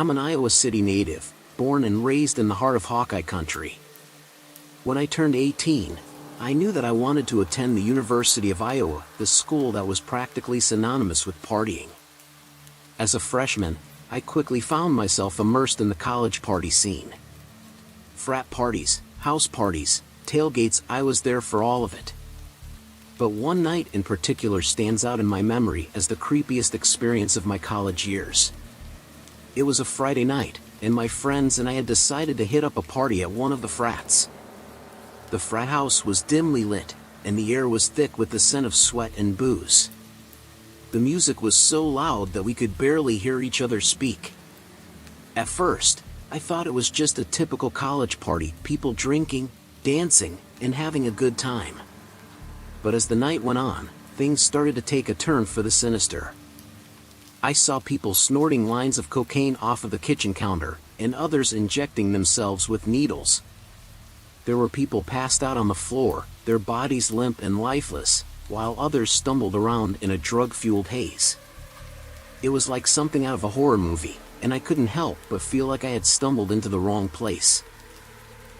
I'm an Iowa City native, born and raised in the heart of Hawkeye country. When I turned 18, I knew that I wanted to attend the University of Iowa, the school that was practically synonymous with partying. As a freshman, I quickly found myself immersed in the college party scene. Frat parties, house parties, tailgates, I was there for all of it. But one night in particular stands out in my memory as the creepiest experience of my college years. It was a Friday night, and my friends and I had decided to hit up a party at one of the frats. The frat house was dimly lit, and the air was thick with the scent of sweat and booze. The music was so loud that we could barely hear each other speak. At first, I thought it was just a typical college party, people drinking, dancing, and having a good time. But as the night went on, things started to take a turn for the sinister. I saw people snorting lines of cocaine off of the kitchen counter, and others injecting themselves with needles. There were people passed out on the floor, their bodies limp and lifeless, while others stumbled around in a drug-fueled haze. It was like something out of a horror movie, and I couldn't help but feel like I had stumbled into the wrong place.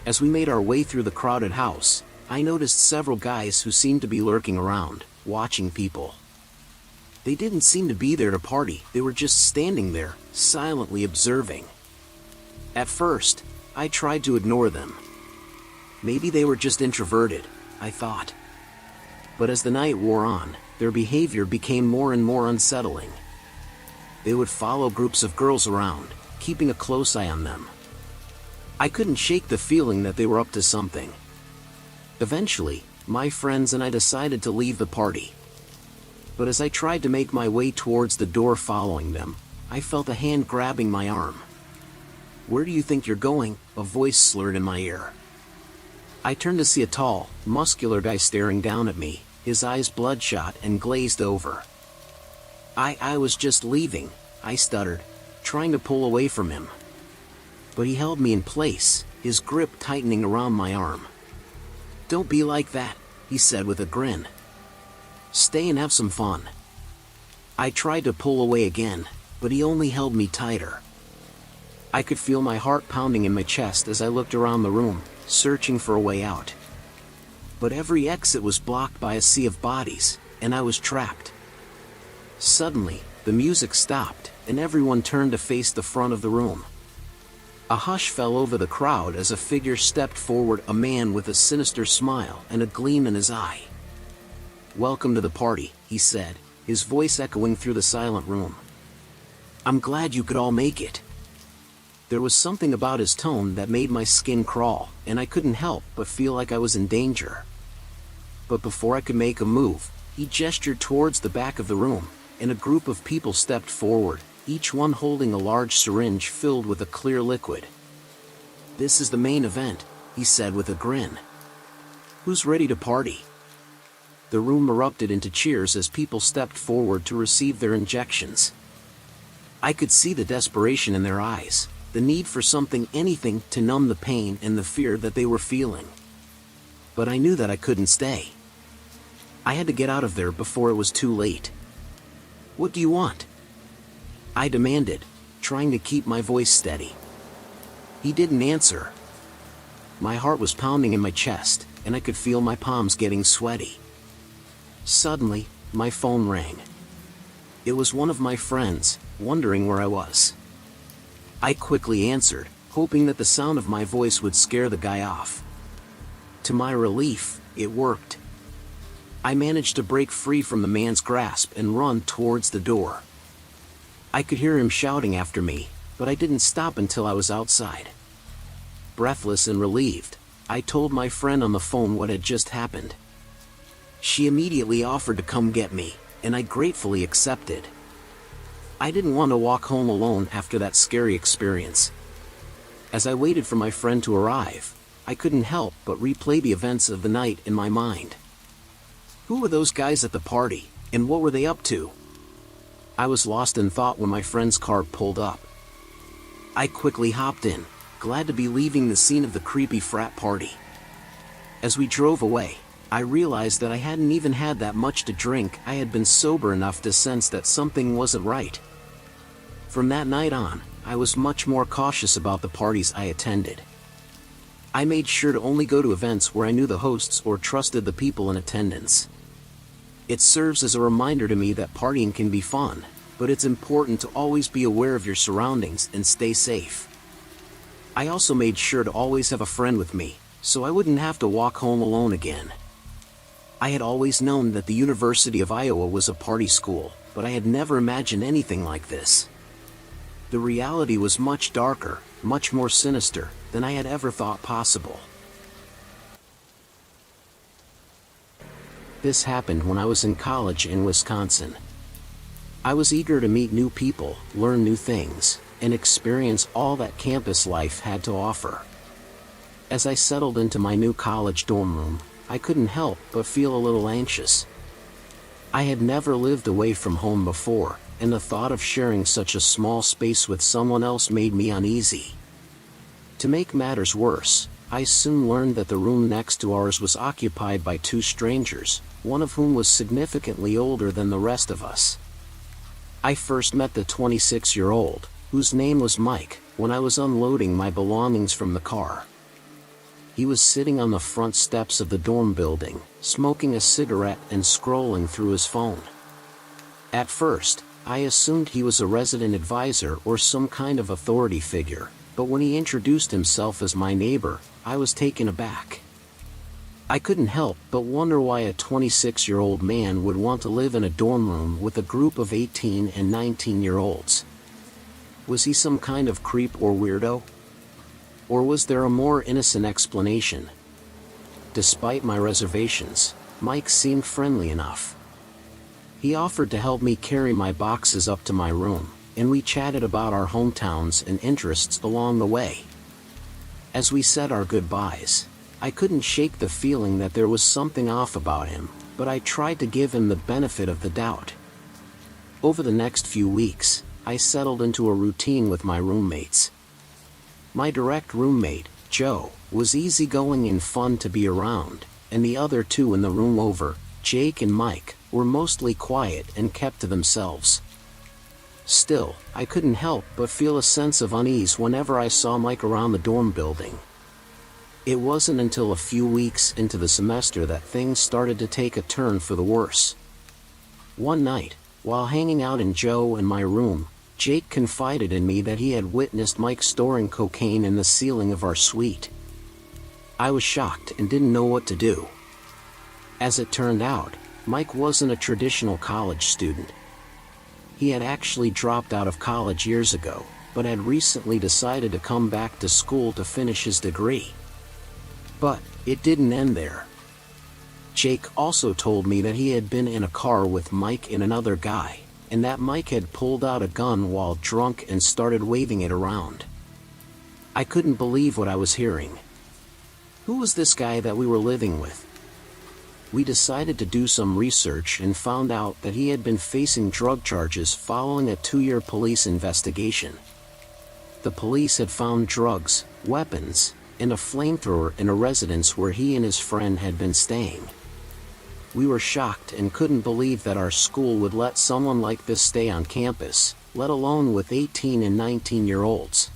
As we made our way through the crowded house, I noticed several guys who seemed to be lurking around, watching people. They didn't seem to be there to party, they were just standing there, silently observing. At first, I tried to ignore them. Maybe they were just introverted, I thought. But as the night wore on, their behavior became more and more unsettling. They would follow groups of girls around, keeping a close eye on them. I couldn't shake the feeling that they were up to something. Eventually, my friends and I decided to leave the party. But as I tried to make my way towards the door following them, I felt a hand grabbing my arm. "Where do you think you're going?" a voice slurred in my ear. I turned to see a tall, muscular guy staring down at me, his eyes bloodshot and glazed over. I was just leaving," I stuttered, trying to pull away from him. But he held me in place, his grip tightening around my arm. "Don't be like that," he said with a grin. "Stay and have some fun." I tried to pull away again, but he only held me tighter. I could feel my heart pounding in my chest as I looked around the room, searching for a way out. But every exit was blocked by a sea of bodies, and I was trapped. Suddenly, the music stopped, and everyone turned to face the front of the room. A hush fell over the crowd as a figure stepped forward, a man with a sinister smile and a gleam in his eye. "Welcome to the party," he said, his voice echoing through the silent room. "I'm glad you could all make it." There was something about his tone that made my skin crawl, and I couldn't help but feel like I was in danger. But before I could make a move, he gestured towards the back of the room, and a group of people stepped forward, each one holding a large syringe filled with a clear liquid. "This is the main event," he said with a grin. "Who's ready to party?" The room erupted into cheers as people stepped forward to receive their injections. I could see the desperation in their eyes, the need for something, anything, to numb the pain and the fear that they were feeling. But I knew that I couldn't stay. I had to get out of there before it was too late. "What do you want?" I demanded, trying to keep my voice steady. He didn't answer. My heart was pounding in my chest, and I could feel my palms getting sweaty. Suddenly, my phone rang. It was one of my friends, wondering where I was. I quickly answered, hoping that the sound of my voice would scare the guy off. To my relief, it worked. I managed to break free from the man's grasp and run towards the door. I could hear him shouting after me, but I didn't stop until I was outside. Breathless and relieved, I told my friend on the phone what had just happened. She immediately offered to come get me, and I gratefully accepted. I didn't want to walk home alone after that scary experience. As I waited for my friend to arrive, I couldn't help but replay the events of the night in my mind. Who were those guys at the party, and what were they up to? I was lost in thought when my friend's car pulled up. I quickly hopped in, glad to be leaving the scene of the creepy frat party. As we drove away, I realized that I hadn't even had that much to drink. I had been sober enough to sense that something wasn't right. From that night on, I was much more cautious about the parties I attended. I made sure to only go to events where I knew the hosts or trusted the people in attendance. It serves as a reminder to me that partying can be fun, but it's important to always be aware of your surroundings and stay safe. I also made sure to always have a friend with me, so I wouldn't have to walk home alone again. I had always known that the University of Iowa was a party school, but I had never imagined anything like this. The reality was much darker, much more sinister, than I had ever thought possible. This happened when I was in college in Wisconsin. I was eager to meet new people, learn new things, and experience all that campus life had to offer. As I settled into my new college dorm room, I couldn't help but feel a little anxious. I had never lived away from home before, and the thought of sharing such a small space with someone else made me uneasy. To make matters worse, I soon learned that the room next to ours was occupied by two strangers, one of whom was significantly older than the rest of us. I first met the 26-year-old, whose name was Mike, when I was unloading my belongings from the car. He was sitting on the front steps of the dorm building, smoking a cigarette and scrolling through his phone. At first, I assumed he was a resident advisor or some kind of authority figure, but when he introduced himself as my neighbor, I was taken aback. I couldn't help but wonder why a 26-year-old man would want to live in a dorm room with a group of 18 and 19-year-olds. Was he some kind of creep or weirdo? Or was there a more innocent explanation? Despite my reservations, Mike seemed friendly enough. He offered to help me carry my boxes up to my room, and we chatted about our hometowns and interests along the way. As we said our goodbyes, I couldn't shake the feeling that there was something off about him, but I tried to give him the benefit of the doubt. Over the next few weeks, I settled into a routine with my roommates. My direct roommate, Joe, was easygoing and fun to be around, and the other two in the room over, Jake and Mike, were mostly quiet and kept to themselves. Still, I couldn't help but feel a sense of unease whenever I saw Mike around the dorm building. It wasn't until a few weeks into the semester that things started to take a turn for the worse. One night, while hanging out in Joe and my room, Jake confided in me that he had witnessed Mike storing cocaine in the ceiling of our suite. I was shocked and didn't know what to do. As it turned out, Mike wasn't a traditional college student. He had actually dropped out of college years ago, but had recently decided to come back to school to finish his degree. But it didn't end there. Jake also told me that he had been in a car with Mike and another guy, and that Mike had pulled out a gun while drunk and started waving it around. I couldn't believe what I was hearing. Who was this guy that we were living with? We decided to do some research and found out that he had been facing drug charges following a 2-year police investigation. The police had found drugs, weapons, and a flamethrower in a residence where he and his friend had been staying. We were shocked and couldn't believe that our school would let someone like this stay on campus, let alone with 18 and 19-year-olds.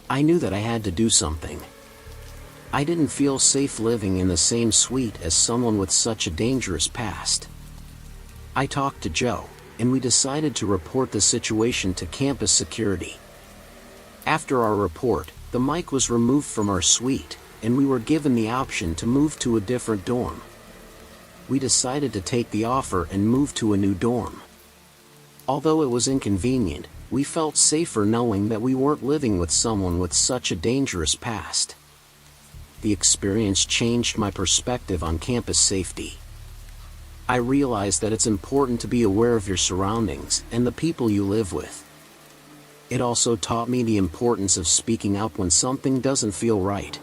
I knew that I had to do something. I didn't feel safe living in the same suite as someone with such a dangerous past. I talked to Joe, and we decided to report the situation to campus security. After our report, the mic was removed from our suite, and we were given the option to move to a different dorm. We decided to take the offer and move to a new dorm. Although it was inconvenient, we felt safer knowing that we weren't living with someone with such a dangerous past. The experience changed my perspective on campus safety. I realized that it's important to be aware of your surroundings and the people you live with. It also taught me the importance of speaking up when something doesn't feel right.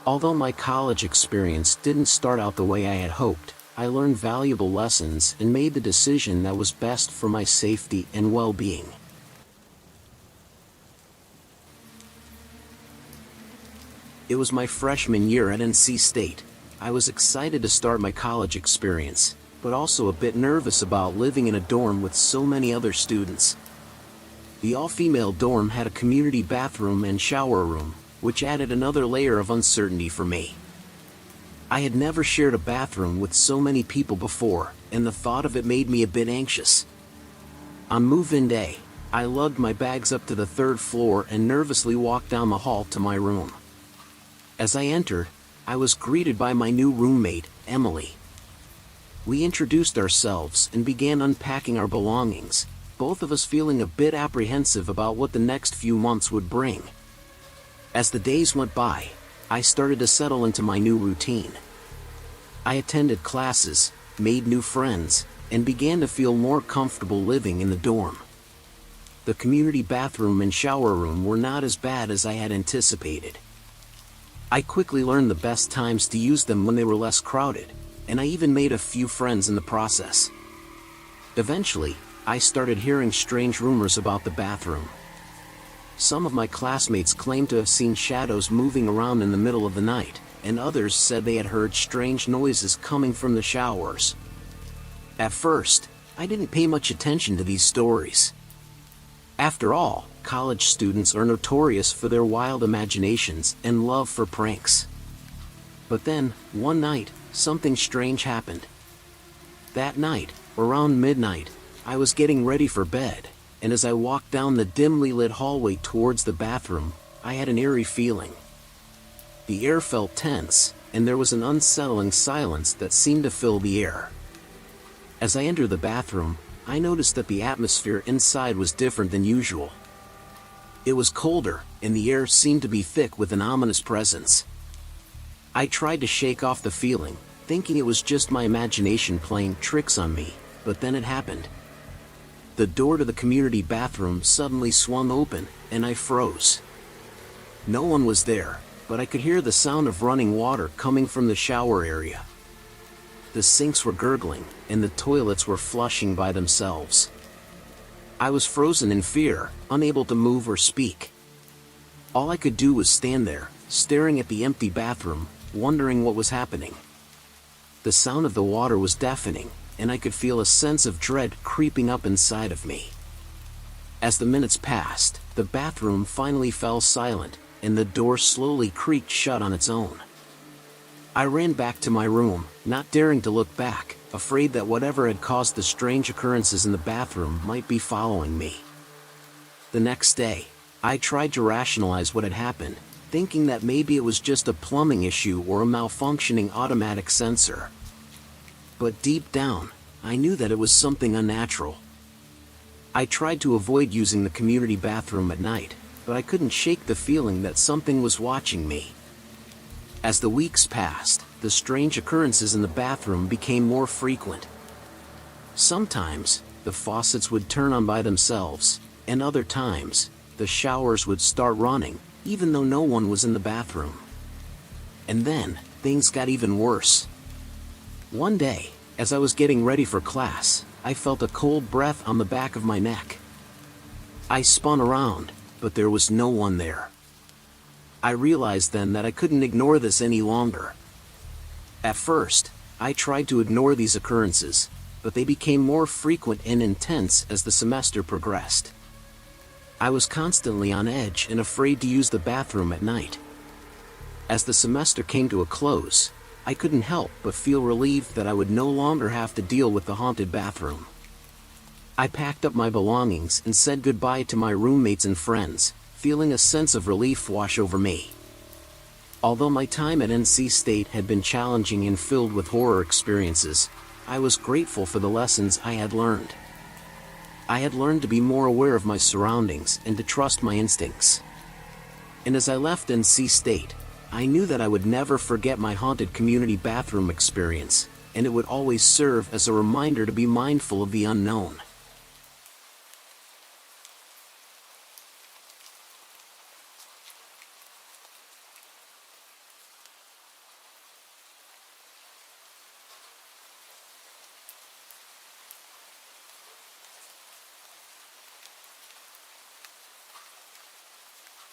Although my college experience didn't start out the way I had hoped, I learned valuable lessons and made the decision that was best for my safety and well-being. It was my freshman year at NC State. I was excited to start my college experience, but also a bit nervous about living in a dorm with so many other students. The all-female dorm had a community bathroom and shower room, which added another layer of uncertainty for me. I had never shared a bathroom with so many people before, and the thought of it made me a bit anxious. On move-in day, I lugged my bags up to the 3rd floor and nervously walked down the hall to my room. As I entered, I was greeted by my new roommate, Emily. We introduced ourselves and began unpacking our belongings, both of us feeling a bit apprehensive about what the next few months would bring. As the days went by, I started to settle into my new routine. I attended classes, made new friends, and began to feel more comfortable living in the dorm. The community bathroom and shower room were not as bad as I had anticipated. I quickly learned the best times to use them when they were less crowded, and I even made a few friends in the process. Eventually, I started hearing strange rumors about the bathroom. Some of my classmates claimed to have seen shadows moving around in the middle of the night, and others said they had heard strange noises coming from the showers. At first, I didn't pay much attention to these stories. After all, college students are notorious for their wild imaginations and love for pranks. But then, one night, something strange happened. That night, around midnight, I was getting ready for bed, and as I walked down the dimly lit hallway towards the bathroom, I had an eerie feeling. The air felt tense, and there was an unsettling silence that seemed to fill the air. As I entered the bathroom, I noticed that the atmosphere inside was different than usual. It was colder, and the air seemed to be thick with an ominous presence. I tried to shake off the feeling, thinking it was just my imagination playing tricks on me, but then it happened. The door to the community bathroom suddenly swung open, and I froze. No one was there, but I could hear the sound of running water coming from the shower area. The sinks were gurgling, and the toilets were flushing by themselves. I was frozen in fear, unable to move or speak. All I could do was stand there, staring at the empty bathroom, wondering what was happening. The sound of the water was deafening, and I could feel a sense of dread creeping up inside of me. As the minutes passed, the bathroom finally fell silent, and the door slowly creaked shut on its own. I ran back to my room, not daring to look back, afraid that whatever had caused the strange occurrences in the bathroom might be following me. The next day, I tried to rationalize what had happened, thinking that maybe it was just a plumbing issue or a malfunctioning automatic sensor. But deep down, I knew that it was something unnatural. I tried to avoid using the community bathroom at night, but I couldn't shake the feeling that something was watching me. As the weeks passed, the strange occurrences in the bathroom became more frequent. Sometimes, the faucets would turn on by themselves, and other times, the showers would start running, even though no one was in the bathroom. And then, things got even worse. One day, as I was getting ready for class, I felt a cold breath on the back of my neck. I spun around, but there was no one there. I realized then that I couldn't ignore this any longer. At first, I tried to ignore these occurrences, but they became more frequent and intense as the semester progressed. I was constantly on edge and afraid to use the bathroom at night. As the semester came to a close, I couldn't help but feel relieved that I would no longer have to deal with the haunted bathroom. I packed up my belongings and said goodbye to my roommates and friends, feeling a sense of relief wash over me. Although my time at NC State had been challenging and filled with horror experiences, I was grateful for the lessons I had learned. I had learned to be more aware of my surroundings and to trust my instincts. And as I left NC State, I knew that I would never forget my haunted community bathroom experience, and it would always serve as a reminder to be mindful of the unknown.